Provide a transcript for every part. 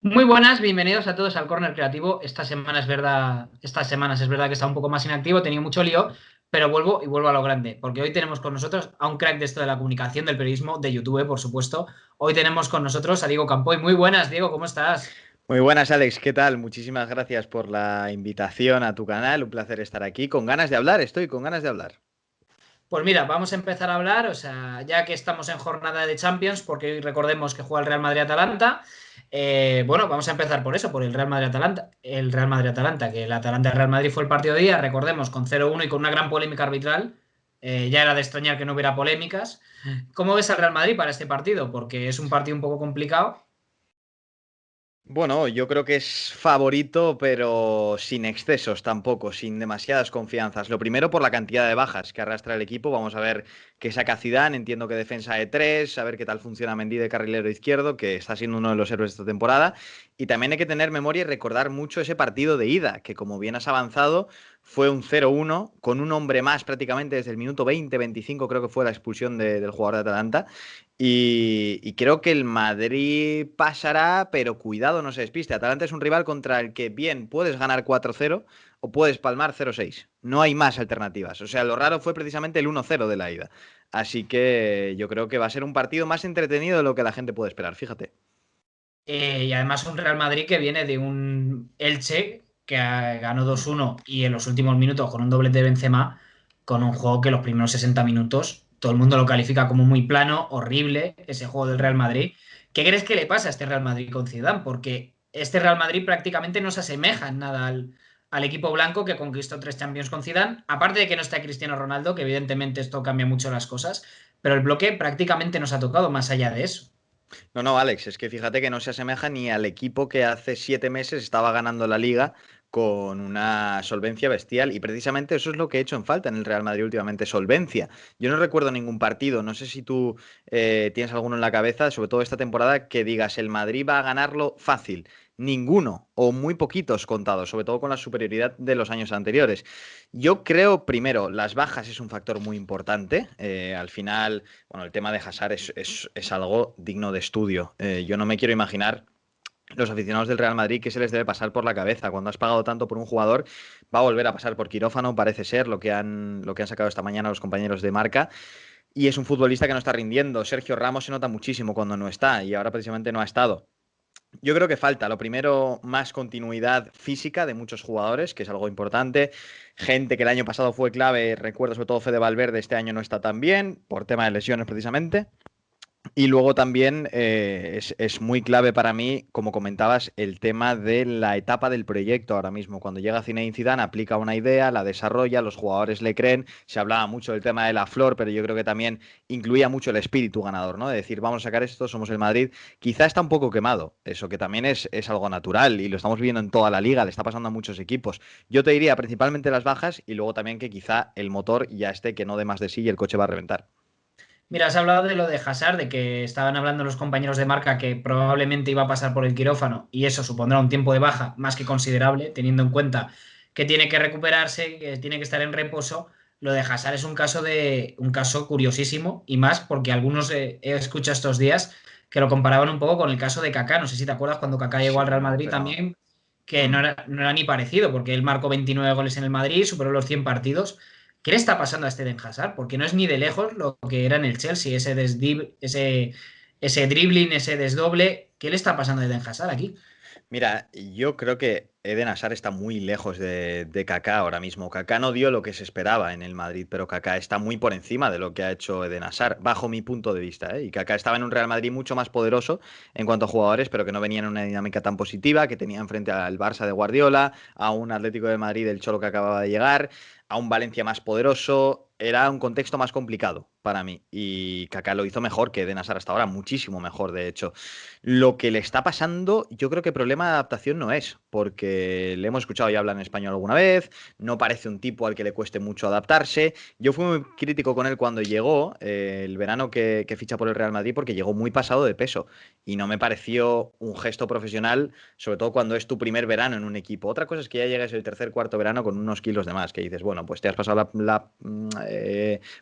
Muy buenas, bienvenidos a todos al Corner Creativo. Estas semanas es verdad que está un poco más inactivo, he tenido mucho lío, pero vuelvo a lo grande, porque hoy tenemos con nosotros a un crack de esto de la comunicación, del periodismo, de YouTube, por supuesto. Hoy tenemos con nosotros a Diego Campoy. Muy buenas, Diego, ¿cómo estás? Muy buenas, Alex. ¿Qué tal? Muchísimas gracias por la invitación a tu canal. Un placer estar aquí. Con ganas de hablar, estoy con ganas de hablar. Pues mira, vamos a empezar a hablar, o sea, ya que estamos en jornada de Champions, porque hoy recordemos que juega el Real Madrid-Atalanta, bueno, vamos a empezar por eso, por el Real Madrid-Atalanta, que el Atalanta-Real Madrid fue el partido de día, recordemos, con 0-1 y con una gran polémica arbitral. Ya era de extrañar que no hubiera polémicas. ¿Cómo ves al Real Madrid para este partido? Porque es un partido un poco complicado. Bueno, yo creo que es favorito, pero sin excesos tampoco, sin demasiadas confianzas. Lo primero por la cantidad de bajas que arrastra el equipo. Vamos a ver qué saca Zidane. Entiendo que defensa de tres, a ver qué tal funciona Mendy de carrilero izquierdo, que está siendo uno de los héroes de esta temporada. Y también hay que tener memoria y recordar mucho ese partido de ida, que como bien has avanzado, fue un 0-1 con un hombre más prácticamente desde el minuto 20-25, creo que fue la expulsión del jugador de Atalanta. Y creo que el Madrid pasará, pero cuidado, no se despiste. Atalanta es un rival contra el que bien puedes ganar 4-0 o puedes palmar 0-6. No hay más alternativas. O sea, lo raro fue precisamente el 1-0 de la ida. Así que yo creo que va a ser un partido más entretenido de lo que la gente puede esperar, fíjate. Y además un Real Madrid que viene de un Elche que ganó 2-1 y en los últimos minutos con un doblete de Benzema, con un juego que los primeros 60 minutos todo el mundo lo califica como muy plano, horrible, ese juego del Real Madrid. ¿Qué crees que le pasa a este Real Madrid con Zidane? Porque este Real Madrid prácticamente no se asemeja en nada al equipo blanco que conquistó 3 Champions con Zidane, aparte de que no está Cristiano Ronaldo, que evidentemente esto cambia mucho las cosas, pero el bloque prácticamente nos ha tocado más allá de eso. No, no, Alex, es que fíjate que no se asemeja ni al equipo que hace 7 meses estaba ganando la liga con una solvencia bestial y precisamente eso es lo que he hecho en falta en el Real Madrid últimamente, solvencia. Yo no recuerdo ningún partido, no sé si tú tienes alguno en la cabeza, sobre todo esta temporada, que digas el Madrid va a ganarlo fácil. Ninguno o muy poquitos contados, sobre todo con la superioridad de los años anteriores. Yo creo, primero, las bajas es un factor muy importante. Al final, bueno, el tema de Hazard es algo digno de estudio. Yo no me quiero imaginar los aficionados del Real Madrid qué se les debe pasar por la cabeza. Cuando has pagado tanto por un jugador, va a volver a pasar por quirófano, parece ser lo que han sacado esta mañana los compañeros de marca. Y es un futbolista que no está rindiendo. Sergio Ramos se nota muchísimo cuando no está y ahora precisamente no ha estado. Yo creo que falta, lo primero, más continuidad física de muchos jugadores, que es algo importante. Gente que el año pasado fue clave, recuerdo sobre todo Fede Valverde, este año no está tan bien, por tema de lesiones precisamente. Y luego también es muy clave para mí, como comentabas, el tema de la etapa del proyecto ahora mismo. Cuando llega Zinedine Zidane, aplica una idea, la desarrolla, los jugadores le creen. Se hablaba mucho del tema de la flor, pero yo creo que también incluía mucho el espíritu ganador, ¿no? De decir, vamos a sacar esto, somos el Madrid. Quizá está un poco quemado, eso que también es algo natural y lo estamos viendo en toda la liga, le está pasando a muchos equipos. Yo te diría principalmente las bajas y luego también que quizá el motor ya esté que no dé más de sí y el coche va a reventar. Mira, has hablado de lo de Hazard, de que estaban hablando los compañeros de marca que probablemente iba a pasar por el quirófano y eso supondrá un tiempo de baja más que considerable, teniendo en cuenta que tiene que recuperarse, que tiene que estar en reposo. Lo de Hazard es un caso curiosísimo y más porque algunos he escuchado estos días que lo comparaban un poco con el caso de Kaká. No sé si te acuerdas cuando Kaká llegó al Sí, Real no, Madrid pero... también, que Mm. no era ni parecido, porque él marcó 29 goles en el Madrid, superó los 100 partidos. ¿Qué le está pasando a este Eden Hazard? Porque no es ni de lejos lo que era en el Chelsea, ese dribbling, ese desdoble. ¿Qué le está pasando a Eden Hazard aquí? Mira, yo creo que Eden Hazard está muy lejos de Kaká ahora mismo. Kaká no dio lo que se esperaba en el Madrid, pero Kaká está muy por encima de lo que ha hecho Eden Hazard, bajo mi punto de vista, ¿eh? Y Kaká estaba en un Real Madrid mucho más poderoso en cuanto a jugadores, pero que no venía en una dinámica tan positiva, que tenía enfrente al Barça de Guardiola, a un Atlético de Madrid del Cholo que acababa de llegar, a un Valencia más poderoso. Era un contexto más complicado para mí. Y Kaká lo hizo mejor que Eden Hazard hasta ahora, muchísimo mejor, de hecho. Lo que le está pasando, yo creo que problema de adaptación no es, porque le hemos escuchado ya hablar en español alguna vez, no parece un tipo al que le cueste mucho adaptarse. Yo fui muy crítico con él cuando llegó, el verano que ficha por el Real Madrid, porque llegó muy pasado de peso y no me pareció un gesto profesional, sobre todo cuando es tu primer verano en un equipo. Otra cosa es que ya llegues el tercer, cuarto verano con unos kilos de más, que dices, bueno, pues te has pasado la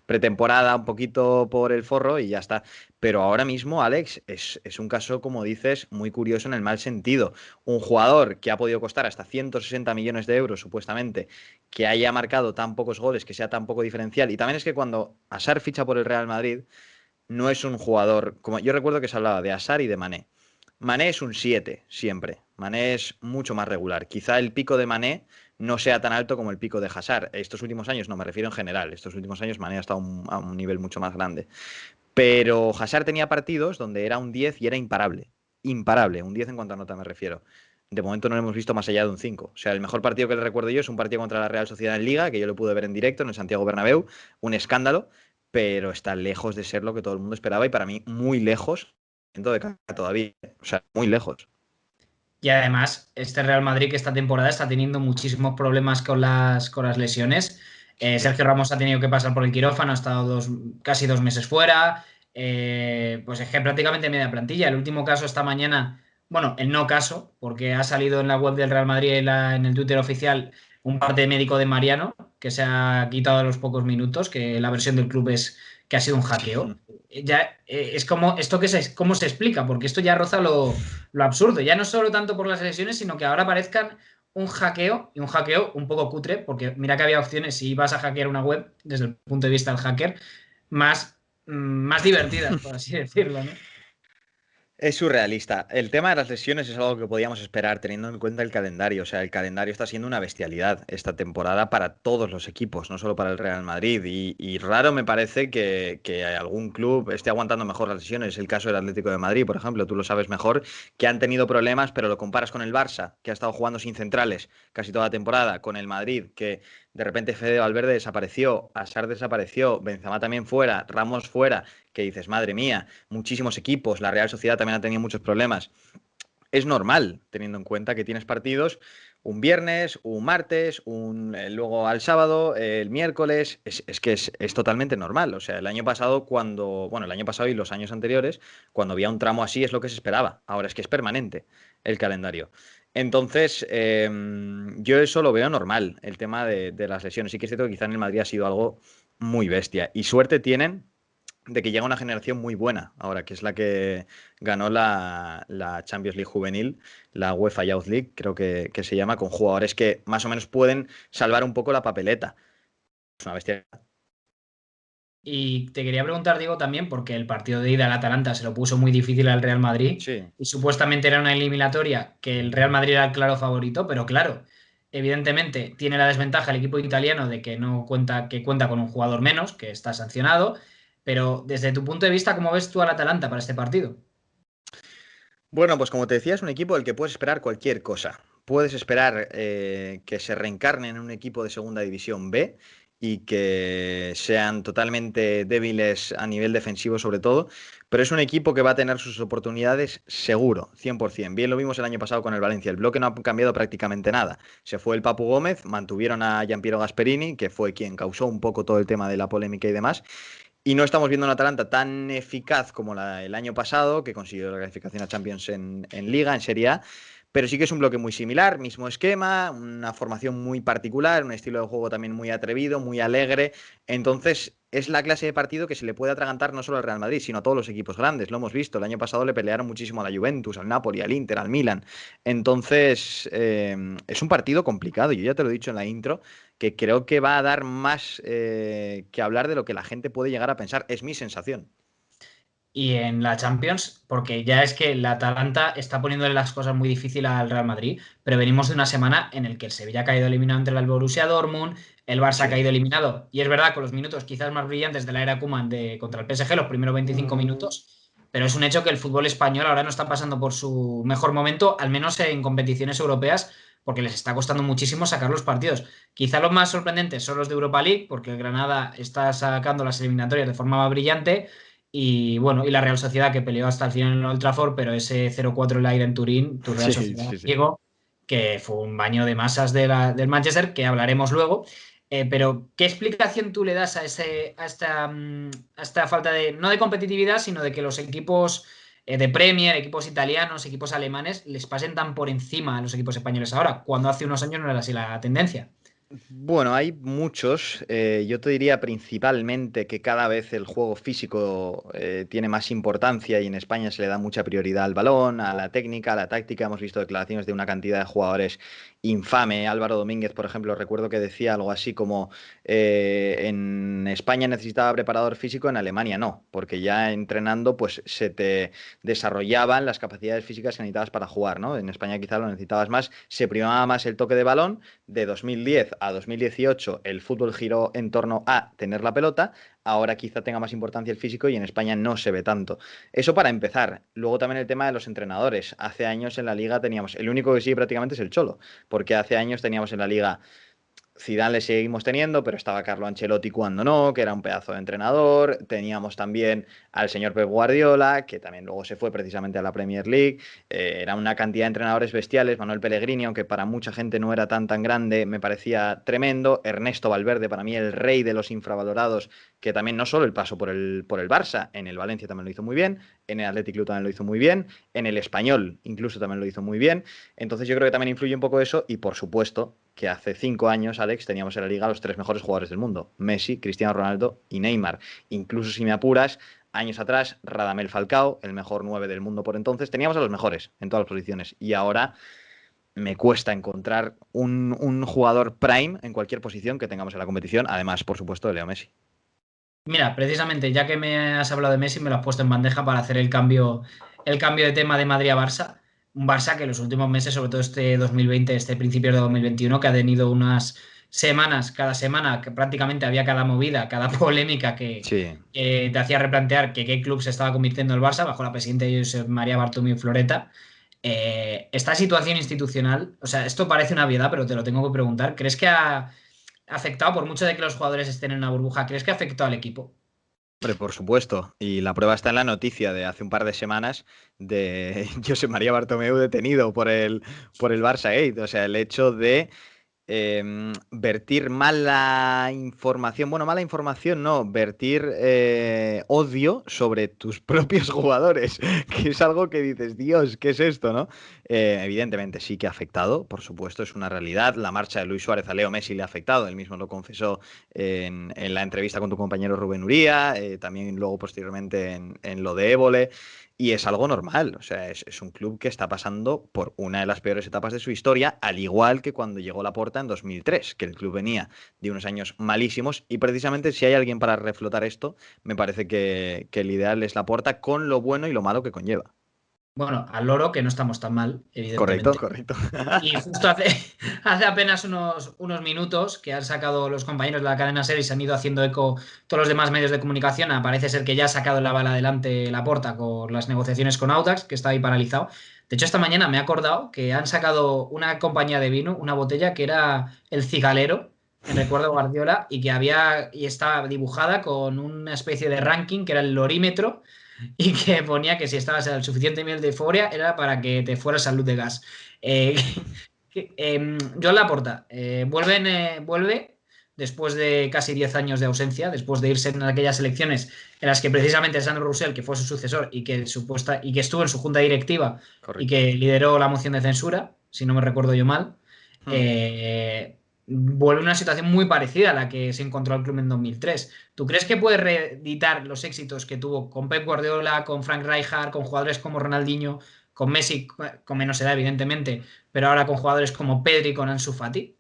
pretemporada un poquito por el forro y ya está, Pero ahora mismo, Alex, es un caso, como dices, muy curioso en el mal sentido. Un jugador que ha podido costar hasta 160 millones de euros, supuestamente, que haya marcado tan pocos goles, que sea tan poco diferencial. Y también es que cuando Hazard ficha por el Real Madrid, no es un jugador, como yo recuerdo que se hablaba de Hazard y de Mané. Mané es un 7 siempre. Mané es mucho más regular. Quizá el pico de Mané no sea tan alto como el pico de Hazard. Estos últimos años, no me refiero en general, estos últimos años Mané ha estado a un nivel mucho más grande. Pero Hazard tenía partidos donde era un 10 y era imparable. Imparable, un 10 en cuanto a nota me refiero. De momento no lo hemos visto más allá de un 5. O sea, el mejor partido que le recuerdo yo es un partido contra la Real Sociedad en Liga, que yo lo pude ver en directo en el Santiago Bernabéu. Un escándalo, pero está lejos de ser lo que todo el mundo esperaba y para mí muy lejos de cara todavía. O sea, muy lejos. Y además, este Real Madrid que esta temporada está teniendo muchísimos problemas con las lesiones. Sí. Sergio Ramos ha tenido que pasar por el quirófano, ha estado casi 2 meses fuera. Pues es que prácticamente media plantilla. El último caso esta mañana, bueno, el no caso, porque ha salido en la web del Real Madrid, en el Twitter oficial, un parte médico de Mariano, que se ha quitado a los pocos minutos, que la versión del club es que ha sido un hackeo. Ya es como esto cómo se explica, porque esto ya roza lo absurdo, ya no solo tanto por las lesiones, sino que ahora parezcan un hackeo, y un hackeo un poco cutre, porque mira que había opciones si vas a hackear una web, desde el punto de vista del hacker, más divertidas, por así decirlo, ¿no? Es surrealista. El tema de las lesiones es algo que podíamos esperar teniendo en cuenta el calendario. O sea, el calendario está siendo una bestialidad esta temporada para todos los equipos, no solo para el Real Madrid. Y raro me parece que algún club esté aguantando mejor las lesiones. El caso del Atlético de Madrid, por ejemplo, tú lo sabes mejor, que han tenido problemas, pero lo comparas con el Barça, que ha estado jugando sin centrales casi toda la temporada, con el Madrid, que de repente Fede Valverde desapareció, Hazard desapareció, Benzema también fuera, Ramos fuera, que dices, madre mía, muchísimos equipos, la Real Sociedad también ha tenido muchos problemas. Es normal, teniendo en cuenta que tienes partidos un viernes, un martes, luego al sábado, el miércoles. Es que es totalmente normal. O sea, el año pasado, bueno, el año pasado y los años anteriores, cuando había un tramo así, es lo que se esperaba. Ahora es que es permanente el calendario. Entonces, yo eso lo veo normal, el tema de las lesiones. Sí que es cierto que quizá en el Madrid ha sido algo muy bestia. Y suerte tienen de que llega una generación muy buena ahora, que es la que ganó la Champions League juvenil, la UEFA Youth League, creo que se llama, con jugadores que más o menos pueden salvar un poco la papeleta. Es una bestia. Y te quería preguntar, Diego, también, porque el partido de ida al Atalanta se lo puso muy difícil al Real Madrid Sí. y supuestamente era una eliminatoria que el Real Madrid era el claro favorito, pero claro, evidentemente tiene la desventaja el equipo italiano de que no cuenta, que cuenta con un jugador menos, que está sancionado, pero desde tu punto de vista, ¿cómo ves tú al Atalanta para este partido? Bueno, pues como te decía, es un equipo del que puedes esperar cualquier cosa. Puedes esperar que se reencarne en un equipo de segunda división B y que sean totalmente débiles a nivel defensivo sobre todo, pero es un equipo que va a tener sus oportunidades seguro, 100%. Bien lo vimos el año pasado con el Valencia, el bloque no ha cambiado prácticamente nada. Se fue el Papu Gómez, mantuvieron a Giampiero Gasperini, que fue quien causó un poco todo el tema de la polémica y demás, y no estamos viendo una Atalanta tan eficaz como el año pasado, que consiguió la clasificación a Champions en Liga, en Serie A, pero sí que es un bloque muy similar, mismo esquema, una formación muy particular, un estilo de juego también muy atrevido, muy alegre. Entonces, es la clase de partido que se le puede atragantar no solo al Real Madrid, sino a todos los equipos grandes. Lo hemos visto, el año pasado le pelearon muchísimo a la Juventus, al Napoli, al Inter, al Milan. Entonces, es un partido complicado. Yo ya te lo he dicho en la intro, que creo que va a dar más que hablar de lo que la gente puede llegar a pensar. Es mi sensación. Y en la Champions, porque ya es que la Atalanta está poniéndole las cosas muy difíciles al Real Madrid, pero venimos de una semana en el que el Sevilla ha caído eliminado ante el Borussia Dortmund, el Barça ha Sí. caído eliminado, y es verdad, con los minutos quizás más brillantes de la era Koeman contra el PSG, los primeros 25 minutos, pero es un hecho que el fútbol español ahora no está pasando por su mejor momento, al menos en competiciones europeas, porque les está costando muchísimo sacar los partidos. Quizá los más sorprendentes son los de Europa League, porque el Granada está sacando las eliminatorias de forma brillante, y bueno, y la Real Sociedad que peleó hasta el final en el Old Trafford, pero ese 0-4 en la ida en Turín, tu Real Sí, Sociedad, sí, sí. Diego, que fue un baño de masas del Manchester, que hablaremos luego. Pero, ¿qué explicación tú le das a esta falta de, no de competitividad, sino de que los equipos de Premier, equipos italianos, equipos alemanes, les pasen tan por encima a los equipos españoles ahora, cuando hace unos años no era así la tendencia? Bueno, hay muchos. Yo te diría principalmente que cada vez el juego físico tiene más importancia y en España se le da mucha prioridad al balón, a la técnica, a la táctica. Hemos visto declaraciones de una cantidad de jugadores infame. Álvaro Domínguez, por ejemplo, recuerdo que decía algo así como en España necesitaba preparador físico, en Alemania no, porque ya entrenando pues se te desarrollaban las capacidades físicas que necesitabas para jugar, ¿no? En España quizá lo necesitabas más, se primaba más el toque de balón. De 2010 a 2018 el fútbol giró en torno a tener la pelota, ahora quizá tenga más importancia el físico y en España no se ve tanto. Eso para empezar. Luego también el tema de los entrenadores. Hace años en la liga teníamos, el único que sigue prácticamente es el Cholo, porque hace años teníamos en la liga Zidane le seguimos teniendo, pero estaba Carlo Ancelotti cuando no, que era un pedazo de entrenador. Teníamos también al señor Pep Guardiola, que también luego se fue precisamente a la Premier League. Era una cantidad de entrenadores bestiales. Manuel Pellegrini, aunque para mucha gente no era tan grande, me parecía tremendo. Ernesto Valverde, para mí el rey de los infravalorados, que también no solo el paso por el Barça, en el Valencia también lo hizo muy bien, en el Athletic Club también lo hizo muy bien, en el Español incluso también lo hizo muy bien. Entonces yo creo que también influye un poco eso y por supuesto que hace 5 años, Alex, teníamos en la liga los tres mejores jugadores del mundo, Messi, Cristiano Ronaldo y Neymar. Incluso si me apuras, años atrás, Radamel Falcao, el mejor 9 del mundo por entonces, teníamos a los mejores en todas las posiciones y ahora me cuesta encontrar un jugador prime en cualquier posición que tengamos en la competición, además, por supuesto, de Leo Messi. Mira, precisamente, ya que me has hablado de Messi, me lo has puesto en bandeja para hacer el cambio de tema de Madrid a Barça. Un Barça que en los últimos meses, sobre todo este 2020, este principio de 2021, que ha tenido unas semanas, cada semana, que prácticamente había cada movida, cada polémica Sí. que te hacía replantear que qué club se estaba convirtiendo el Barça bajo la presidenta Josep María Bartomeu Floreta. Esta situación institucional, o sea, esto parece una obviedad, pero te lo tengo que preguntar. ¿Crees que ha afectado, por mucho de que los jugadores estén en una burbuja, crees que ha afectado al equipo? Hombre, por supuesto. Y la prueba está en la noticia de hace un par de semanas de José María Bartomeu detenido por el Barça Gate. O sea, el hecho de vertir mala información, bueno, mala información no, vertir odio sobre tus propios jugadores, que es algo que dices, Dios, ¿qué es esto, no? Evidentemente sí que ha afectado, por supuesto, es una realidad. La marcha de Luis Suárez a Leo Messi le ha afectado, él mismo lo confesó en la entrevista con tu compañero Rubén Uría, también luego posteriormente en lo de Évole. Y es algo normal, o sea, es un club que está pasando por una de las peores etapas de su historia, al igual que cuando llegó Laporta en 2003, que el club venía de unos años malísimos. Y precisamente si hay alguien para reflotar esto, me parece que el ideal es Laporta con lo bueno y lo malo que conlleva. Bueno, al loro, que no estamos tan mal, Correcto, evidentemente. correcto. Y justo hace apenas unos minutos que han sacado los compañeros de la cadena SER y se han ido haciendo eco todos los demás medios de comunicación. Parece ser que ya ha sacado la bala adelante Laporta con las negociaciones con Audax, que está ahí paralizado. De hecho, esta mañana me he acordado que han sacado una compañía de vino, una botella que era el Cigalero, en recuerdo a Guardiola, y estaba dibujada con una especie de ranking que era el lorímetro y que ponía que si estabas al suficiente nivel de euforia era para que te fueras a luz de gas. Eh, Joan Laporta vuelve después de casi 10 años de ausencia, después de irse en aquellas elecciones en las que precisamente Sandro Roussel, que fue su sucesor y que estuvo en su junta directiva y Correcto. que lideró la moción de censura, si no me recuerdo yo mal, Hmm. eh, vuelve a una situación muy parecida a la que se encontró el club en 2003. ¿Tú crees que puede reeditar los éxitos que tuvo con Pep Guardiola, con Frank Rijkaard, con jugadores como Ronaldinho, con Messi, con menos edad, evidentemente, pero ahora con jugadores como Pedri, con Ansu Fati?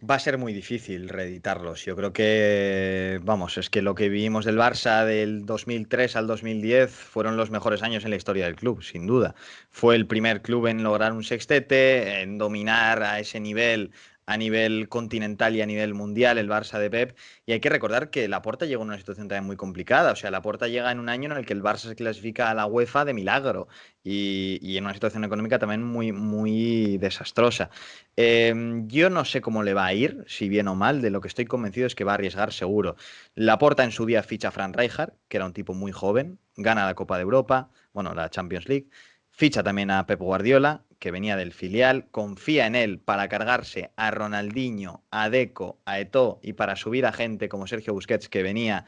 Va a ser muy difícil reeditarlos. Yo creo que, vamos, es que lo que vivimos del Barça del 2003 al 2010 fueron los mejores años en la historia del club, sin duda. Fue el primer club en lograr un sextete, en dominar a ese nivel, a nivel continental y a nivel mundial, el Barça de Pep. Y hay que recordar que Laporta llegó en una situación también muy complicada. O sea, Laporta llega en un año en el que el Barça se clasifica a la UEFA de milagro y en una situación económica también muy, muy desastrosa. Yo no sé cómo le va a ir, si bien o mal, de lo que estoy convencido es que va a arriesgar seguro. Laporta en su día ficha a Fran Rijkaard, que era un tipo muy joven, gana la Copa de Europa, bueno, la Champions League, ficha también a Pep Guardiola, que venía del filial, confía en él para cargarse a Ronaldinho, a Deco, a Eto'o y para subir a gente como Sergio Busquets, que venía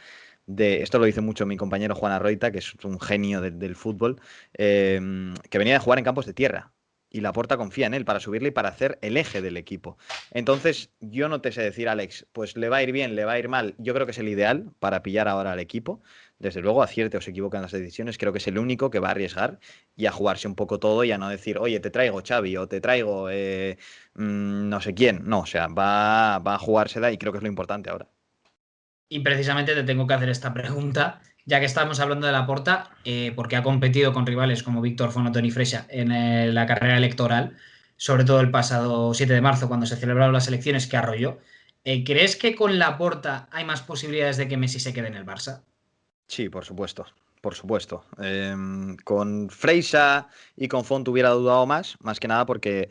esto lo dice mucho mi compañero Juan Arroita, que es un genio del fútbol, que venía de jugar en campos de tierra. Y Laporta confía en él para subirle y para hacer el eje del equipo. Entonces, yo no te sé decir, Alex, pues le va a ir bien, le va a ir mal. Yo creo que es el ideal para pillar ahora al equipo. Desde luego, acierte o se equivoca en las decisiones. Creo que es el único que va a arriesgar y a jugarse un poco todo y a no decir, oye, te traigo Xavi o te traigo no sé quién. No, o sea, va a jugársela y creo que es lo importante ahora. Y precisamente te tengo que hacer esta pregunta, ya que estamos hablando de Laporta, porque ha competido con rivales como Víctor Font o Toni Freixa en la carrera electoral, sobre todo el pasado 7 de marzo, cuando se celebraron las elecciones, que arrolló. ¿Crees que con Laporta hay más posibilidades de que Messi se quede en el Barça? Sí, por supuesto. Por supuesto. Con Freixa y con Font hubiera dudado más que nada porque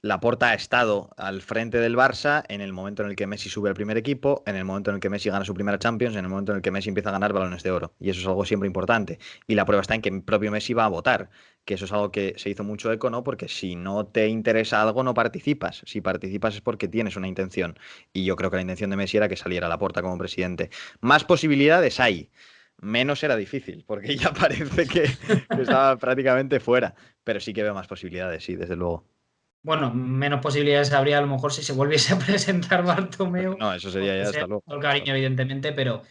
Laporta ha estado al frente del Barça en el momento en el que Messi sube al primer equipo, en el momento en el que Messi gana su primera Champions, en el momento en el que Messi empieza a ganar balones de oro. Y eso es algo siempre importante. Y la prueba está en que el propio Messi va a votar, que eso es algo que se hizo mucho eco, ¿no? Porque si no te interesa algo, no participas. Si participas es porque tienes una intención. Y yo creo que la intención de Messi era que saliera Laporta como presidente. Más posibilidades hay. Menos era difícil, porque ya parece que estaba prácticamente fuera. Pero sí que veo más posibilidades, sí, desde luego. Bueno, menos posibilidades habría a lo mejor si se volviese a presentar Bartomeu, No, eso sería aunque ya sea hasta luego. todo el cariño, evidentemente, pero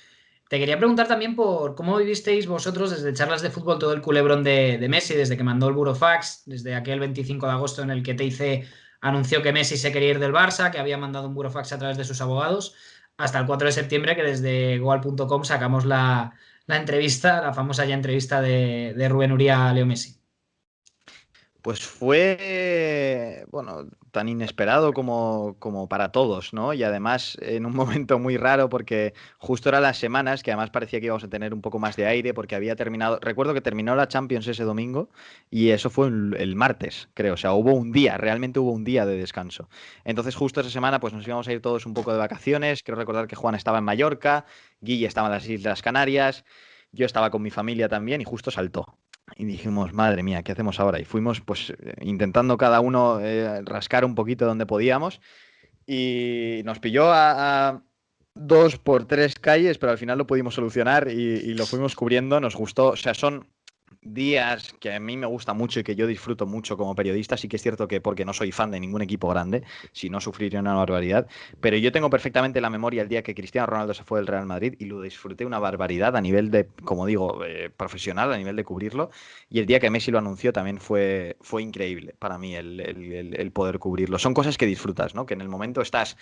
te quería preguntar también por cómo vivisteis vosotros desde charlas de fútbol todo el culebrón de Messi, desde que mandó el burofax, desde aquel 25 de agosto en el que TIC anunció que Messi se quería ir del Barça, que había mandado un burofax a través de sus abogados, hasta el 4 de septiembre que desde goal.com sacamos la entrevista, la famosa ya entrevista de Rubén Uría a Leo Messi. Pues fue, bueno, tan inesperado como para todos, ¿no? Y además en un momento muy raro porque justo eran las semanas que además parecía que íbamos a tener un poco más de aire porque había terminado, recuerdo que terminó la Champions ese domingo y eso fue el martes, creo, o sea, hubo un día, realmente hubo un día de descanso. Entonces justo esa semana pues nos íbamos a ir todos un poco de vacaciones, quiero recordar que Juan estaba en Mallorca, Guille estaba en las Islas Canarias, yo estaba con mi familia también y justo saltó. Y dijimos, madre mía, ¿qué hacemos ahora? Y fuimos pues intentando cada uno rascar un poquito donde podíamos y nos pilló a dos por tres calles, pero al final lo pudimos solucionar y lo fuimos cubriendo, nos gustó, o sea, son días que a mí me gusta mucho y que yo disfruto mucho como periodista. Sí que es cierto que porque no soy fan de ningún equipo grande, si no sufriría una barbaridad, pero yo tengo perfectamente la memoria el día que Cristiano Ronaldo se fue del Real Madrid y lo disfruté una barbaridad a nivel de, como digo, profesional, a nivel de cubrirlo. Y el día que Messi lo anunció también fue increíble para mí el poder cubrirlo. Son cosas que disfrutas, ¿no? Que en el momento estás,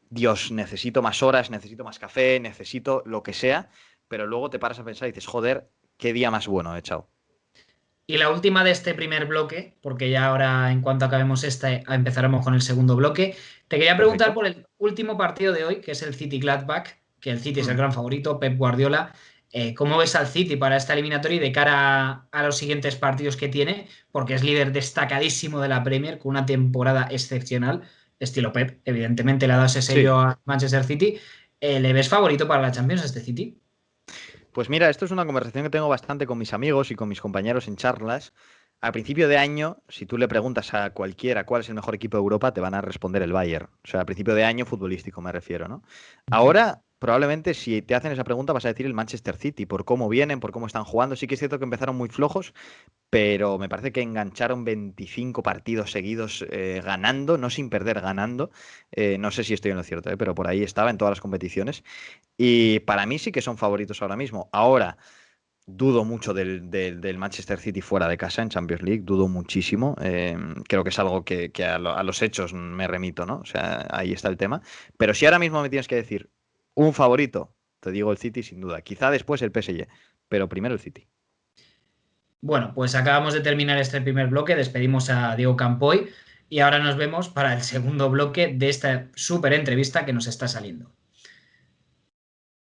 Dios, necesito más horas, necesito más café, necesito lo que sea, pero luego te paras a pensar y dices, joder, qué día más bueno he echado. Y la última de este primer bloque, porque ya ahora en cuanto acabemos este empezaremos con el segundo bloque, te quería preguntar Perfecto. por el último partido de hoy, que es el City Gladbach, que el City es el Mm. gran favorito, Pep Guardiola. ¿Cómo ves al City para esta eliminatoria y de cara a los siguientes partidos que tiene? Porque es líder destacadísimo de la Premier, con una temporada excepcional, estilo Pep, evidentemente le ha dado ese Sí, sello a Manchester City. ¿Le ves favorito para la Champions a este City? pues mira, esto es una conversación que tengo bastante con mis amigos y con mis compañeros en charlas. A principio de año, si tú le preguntas a cualquiera cuál es el mejor equipo de Europa, te van a responder el Bayern. O sea, a principio de año futbolístico me refiero, ¿no? Ahora, probablemente si te hacen esa pregunta vas a decir el Manchester City, por cómo vienen, por cómo están jugando. Sí que es cierto que empezaron muy flojos, pero me parece que engancharon 25 partidos seguidos ganando, no sin perder, ganando. No sé si estoy en lo cierto, pero por ahí estaba en todas las competiciones. Y para mí sí que son favoritos ahora mismo. Ahora, dudo mucho del Manchester City fuera de casa en Champions League, dudo muchísimo. Creo que es algo que a los hechos me remito, ¿no? O sea, ahí está el tema. Pero si ahora mismo me tienes que decir un favorito, te digo el City sin duda. Quizá después el PSG, pero primero el City. Bueno, pues acabamos de terminar este primer bloque, despedimos a Diego Campoy y ahora nos vemos para el segundo bloque de esta súper entrevista que nos está saliendo.